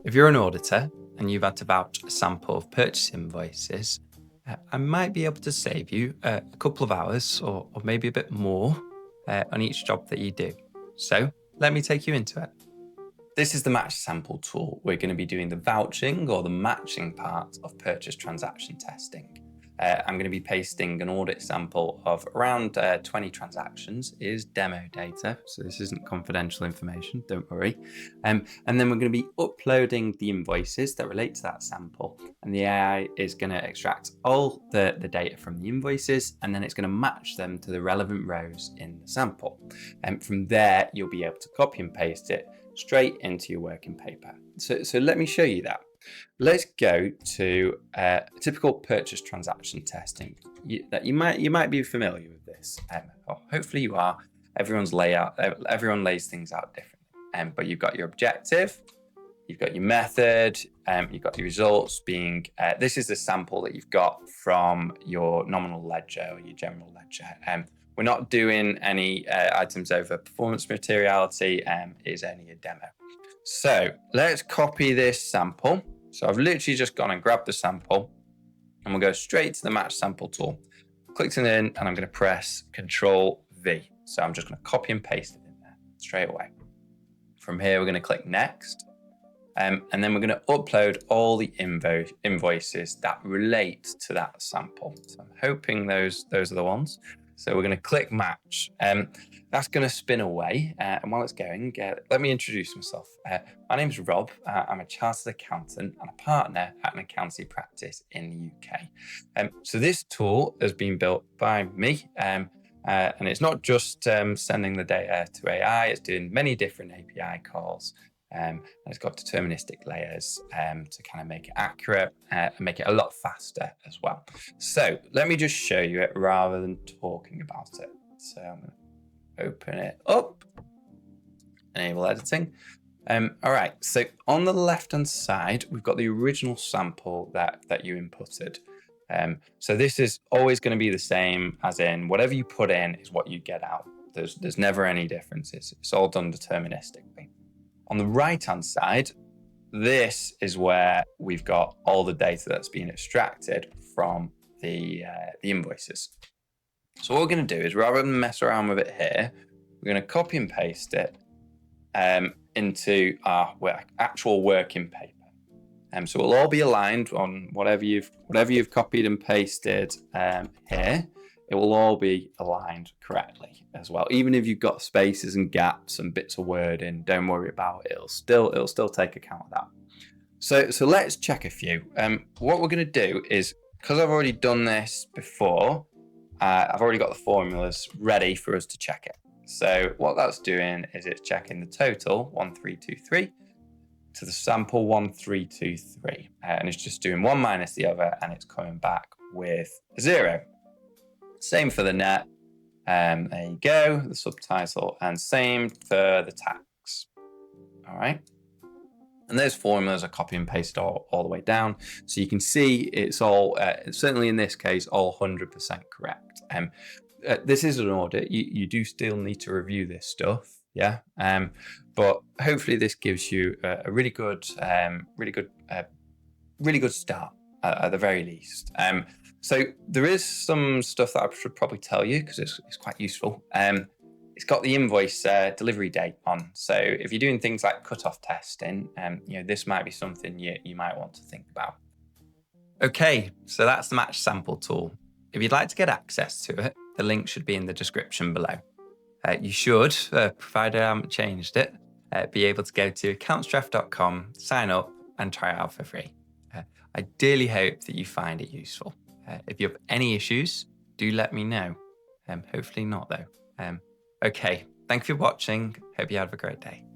If you're an auditor and you've had to vouch a sample of purchase invoices, I might be able to save you a couple of hours or maybe a bit more on each job that you do. So let me take you into it. This is the match sample tool. We're going to be doing the vouching or the matching part of purchase transaction testing. I'm going to be pasting an audit sample of around 20 transactions. It is demo data, so this isn't confidential information, don't worry. And then we're going to be uploading the invoices that relate to that sample. And the AI is going to extract all the data from the invoices, and then it's going to match them to the relevant rows in the sample. And from there, you'll be able to copy and paste it straight into your working paper. So let me show you that. Let's go to a typical purchase transaction testing. You might be familiar with this, or hopefully you are. Everyone lays things out differently. But you've got your objective, you've got your method, you've got your results being, this is the sample that you've got from your nominal ledger or your general ledger. We're not doing any items over performance materiality, is only a demo. So let's copy this sample. So I've literally just gone and grabbed the sample and we'll go straight to the match sample tool. Clicked it in and I'm going to press Control V. So I'm just going to copy and paste it in there straight away. From here, we're going to click Next. And then we're going to upload all the invoices that relate to that sample. So I'm hoping those are the ones. So we're going to click Match. That's going to spin away. And while it's going, let me introduce myself. My name's Rob. I'm a chartered accountant and a partner at an accountancy practice in the UK. So this tool has been built by me. And it's not just sending the data to AI, it's doing many different API calls. And it's got deterministic layers to kind of make it accurate and make it a lot faster as well. So let me just show you it rather than talking about it. So I'm going to open it up, enable editing. All right, so on the left-hand side, we've got the original sample that you inputted. So this is always going to be the same, as in whatever you put in is what you get out. There's never any differences. It's all done deterministically. On the right-hand side, this is where we've got all the data that's been extracted from the invoices. So what we're going to do is, rather than mess around with it here, we're going to copy and paste it into our actual working paper. So it'll all be aligned on whatever you've copied and pasted here. It will all be aligned correctly as well. Even if you've got spaces and gaps and bits of word in, don't worry about it. It'll still take account of that. So let's check a few. What we're going to do is, because I've already done this before, I've already got the formulas ready for us to check it. So what that's doing is it's checking the total 1323 to the sample 1323, and it's just doing one minus the other, and it's coming back with 0. Same for the net. There you go, the subtitle, and same for the tax. All right. And those formulas are copy and pasted all the way down. So you can see it's all, certainly in this case, all 100% correct. This is an audit. You do still need to review this stuff. Yeah. But hopefully this gives you a really good start at the very least. So there is some stuff that I should probably tell you because it's quite useful. It's got the invoice delivery date on. So if you're doing things like cutoff testing, this might be something you might want to think about. Okay, so that's the match sample tool. If you'd like to get access to it, the link should be in the description below. You should, provided I haven't changed it, be able to go to accountsdraft.com, sign up and try it out for free. I dearly hope that you find it useful. If you have any issues, do let me know. Hopefully not though. Okay, thank you for watching. Hope you have a great day.